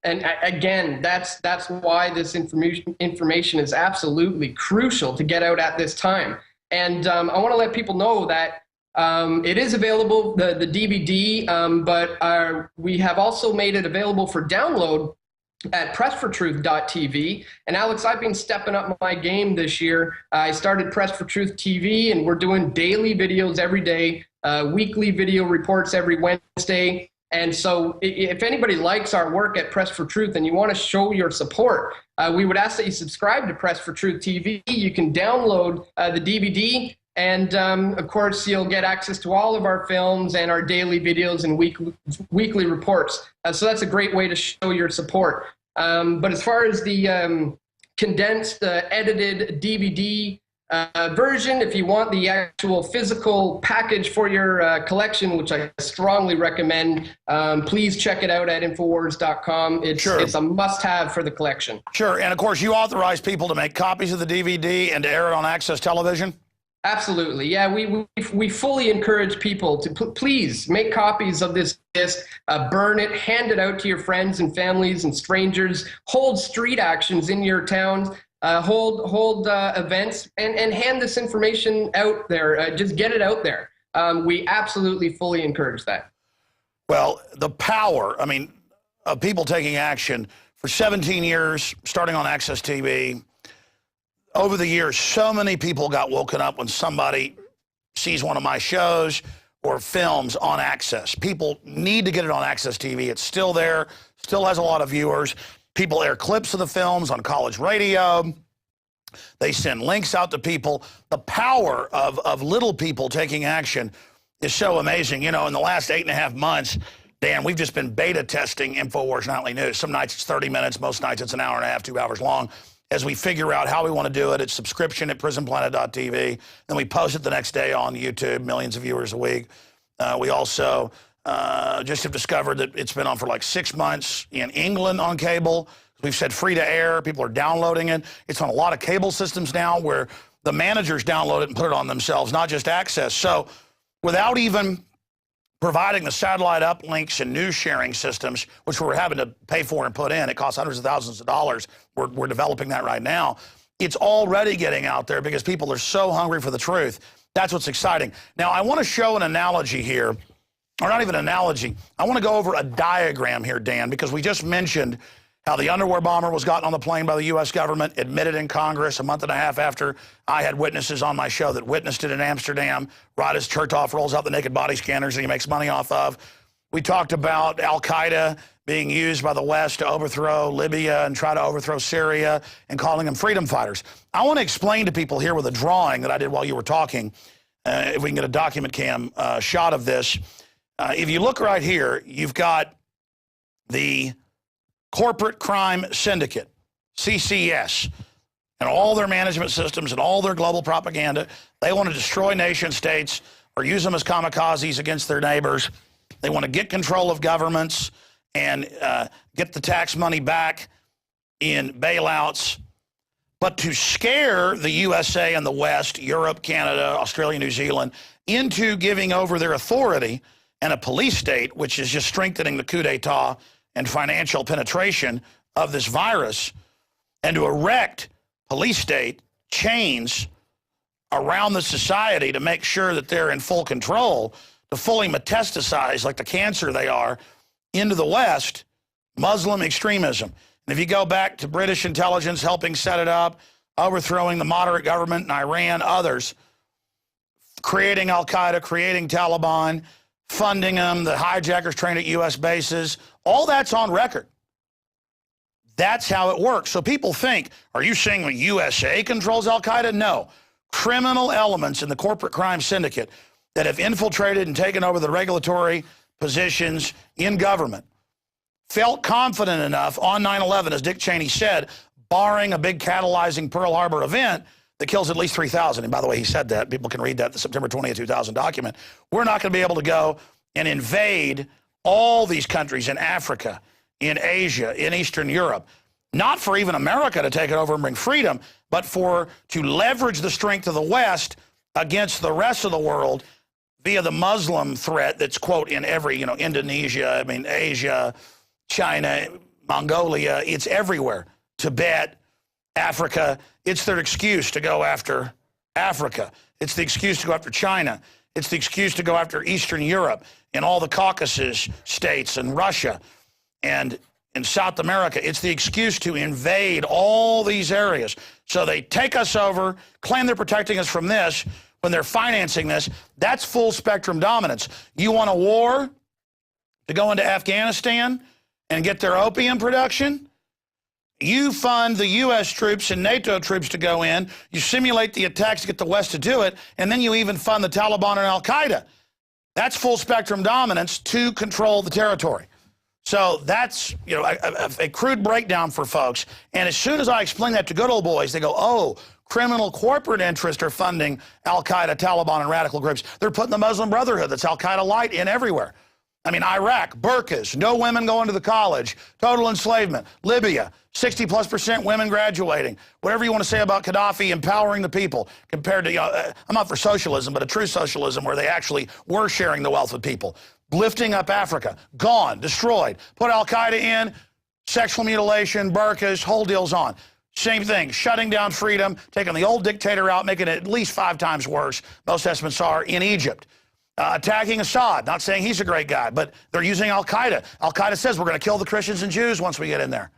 again, that's why this information is absolutely crucial to get out at this time. And I want to let people know that it is available, the DVD, but we have also made it available for download at pressfortruth.tv. And Alex, I've been stepping up my game this year. I started Press for Truth TV, and we're doing daily videos every day, weekly video reports every Wednesday. And so if anybody likes our work at Press for Truth and you want to show your support, we would ask that you subscribe to Press for Truth TV. You can download the DVD, and of course, you'll get access to all of our films and our daily videos and weekly reports. So that's a great way to show your support. But as far as the condensed, edited DVD version, if you want the actual physical package for your collection, which I strongly recommend, please check it out at Infowars.com. It's a must-have for the collection. Sure, and of course, you authorize people to make copies of the DVD and to air it on Access Television? Absolutely, yeah. We fully encourage people to please make copies of this disc, burn it, hand it out to your friends and families and strangers, hold street actions in your towns, hold events, and hand this information out there. Just get it out there. We absolutely fully encourage that. Well, the power, I mean, of people taking action for 17 years, starting on Access TV. Over the years, so many people got woken up when somebody sees one of my shows or films on Access. People need to get it on Access TV. It's still there, still has a lot of viewers. People air clips of the films on college radio. They send links out to people. The power of little people taking action is so amazing. You know, in the last 8.5 months, Dan, we've just been beta testing Infowars Nightly News. Some nights it's 30 minutes, most nights it's an hour and a half, 2 hours long. As we figure out how we want to do it, it's subscription at prisonplanet.tv. Then we post it the next day on YouTube, millions of viewers a week. We also just have discovered that it's been on for like 6 months in England on cable. We've said free to air. People are downloading it. It's on a lot of cable systems now where the managers download it and put it on themselves, not just Access. So without even providing the satellite uplinks and news sharing systems, which we're having to pay for and put in, it costs hundreds of thousands of dollars. We're developing that right now. It's already getting out there because people are so hungry for the truth. That's what's exciting. Now, I want to show an analogy here, or not even an analogy. I want to go over a diagram here, Dan, because we just mentioned how the underwear bomber was gotten on the plane by the U.S. government, admitted in Congress a month and a half after I had witnesses on my show that witnessed it in Amsterdam, right as Chertoff rolls out the naked body scanners that he makes money off of. We talked about al-Qaeda being used by the West to overthrow Libya and try to overthrow Syria and calling them freedom fighters. I want to explain to people here with a drawing that I did while you were talking, if we can get a document cam shot of this. If you look right here, you've got the Corporate Crime Syndicate, CCS, and all their management systems and all their global propaganda. They want to destroy nation states or use them as kamikazes against their neighbors. They want to get control of governments and get the tax money back in bailouts. But to scare the USA and the West, Europe, Canada, Australia, New Zealand, into giving over their authority and a police state, which is just strengthening the coup d'etat and financial penetration of this virus, and to erect police state chains around the society to make sure that they're in full control, to fully metastasize like the cancer they are into the West, Muslim extremism. And if you go back to British intelligence helping set it up, overthrowing the moderate government in Iran, others, creating al-Qaeda, creating Taliban, funding them, the hijackers trained at U.S. bases, all that's on record. That's how it works. So people think, are you saying the USA controls al-Qaeda? No. Criminal elements in the corporate crime syndicate that have infiltrated and taken over the regulatory positions in government felt confident enough on 9/11, as Dick Cheney said, barring a big catalyzing Pearl Harbor event, that kills at least 3,000. And by the way, he said that. People can read that, the September 20th, 2000 document. We're not going to be able to go and invade all these countries in Africa, in Asia, in Eastern Europe. Not for even America to take it over and bring freedom, but to leverage the strength of the West against the rest of the world via the Muslim threat that's, quote, in every, Indonesia, Asia, China, Mongolia, it's everywhere. Tibet, Africa, it's their excuse to go after Africa. It's the excuse to go after China. It's the excuse to go after Eastern Europe and all the Caucasus states and Russia and in South America. It's the excuse to invade all these areas. So they take us over, claim they're protecting us from this when they're financing this. That's full spectrum dominance. You want a war to go into Afghanistan and get their opium production? You fund the U.S. troops and NATO troops to go in. You simulate the attacks to get the West to do it. And then you even fund the Taliban and Al-Qaeda. That's full spectrum dominance to control the territory. So that's, a crude breakdown for folks. And as soon as I explain that to good old boys, they go, oh, criminal corporate interests are funding Al-Qaeda, Taliban, and radical groups. They're putting the Muslim Brotherhood, that's Al-Qaeda light, in everywhere. Iraq, burqas, no women going to the college, total enslavement. Libya, 60+% women graduating. Whatever you want to say about Gaddafi empowering the people compared to, I'm not for socialism, but a true socialism where they actually were sharing the wealth with people. Lifting up Africa, gone, destroyed. Put Al-Qaeda in, sexual mutilation, burqas, whole deal's on. Same thing, shutting down freedom, taking the old dictator out, making it at least 5 times worse, most estimates are, in Egypt. Attacking Assad, not saying he's a great guy, but they're using Al-Qaeda. Al-Qaeda says we're going to kill the Christians and Jews once we get in there.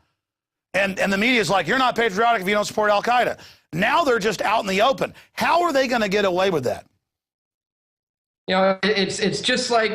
And the media is like, you're not patriotic if you don't support Al-Qaeda. Now they're just out in the open. How are they going to get away with that? It's just like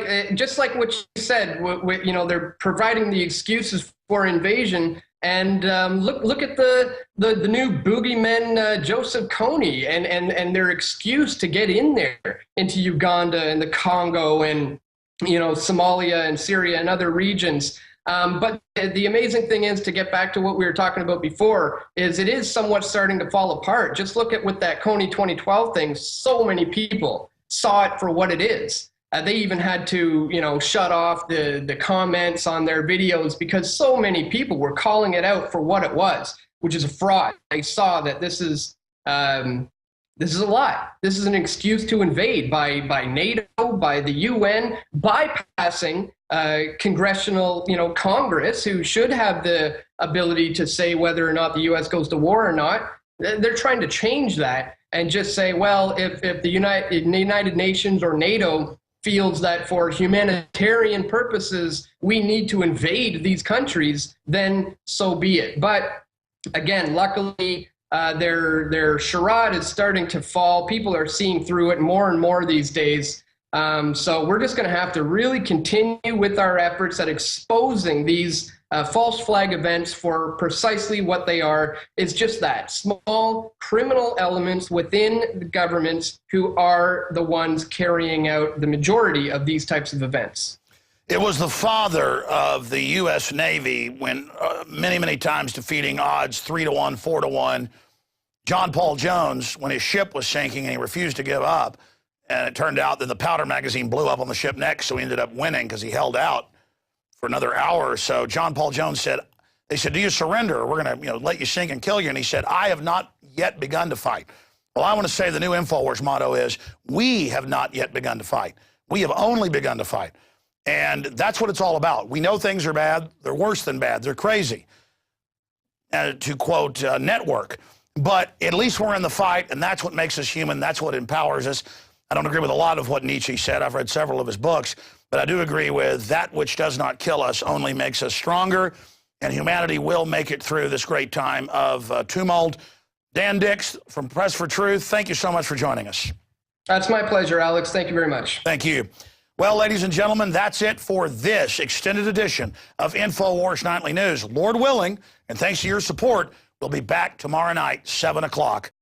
what you said. They're providing the excuses for invasion. And look at the new boogeyman Joseph Kony and their excuse to get in there into Uganda and the Congo and Somalia and Syria and other regions. But the amazing thing is, to get back to what we were talking about before, is it is somewhat starting to fall apart. Just look at with that Kony 2012 thing. So many people saw it for what it is. They even had to, shut off the comments on their videos because so many people were calling it out for what it was, which is a fraud. They saw that this is a lie. This is an excuse to invade by NATO, by the UN, bypassing congressional, Congress, who should have the ability to say whether or not the U.S. goes to war or not. They're trying to change that and just say, well, if the United Nations or NATO feels that for humanitarian purposes we need to invade these countries, then so be it. But again, luckily, their charade is starting to fall. People are seeing through it more and more these days. So we're just going to have to really continue with our efforts at exposing these false flag events for precisely what they are. It's just that, small criminal elements within the governments who are the ones carrying out the majority of these types of events. It was the father of the U.S. Navy when many, many times defeating odds 3-1, 4-1. John Paul Jones, when his ship was sinking and he refused to give up, and it turned out that the powder magazine blew up on the ship next, so he ended up winning because he held out for another hour or so. John Paul Jones said, they said, do you surrender or we're going to let you sink and kill you? And he said, I have not yet begun to fight. Well, I want to say the new Infowars motto is, we have not yet begun to fight. We have only begun to fight. And that's what it's all about. We know things are bad. They're worse than bad. They're crazy, to quote Network. But at least we're in the fight, and that's what makes us human. That's what empowers us. I don't agree with a lot of what Nietzsche said. I've read several of his books. But I do agree with that which does not kill us only makes us stronger, and humanity will make it through this great time of tumult. Dan Dicks from Press for Truth, thank you so much for joining us. That's my pleasure, Alex. Thank you very much. Thank you. Well, ladies and gentlemen, that's it for this extended edition of Infowars Nightly News. Lord willing, and thanks to your support, we'll be back tomorrow night, 7 o'clock.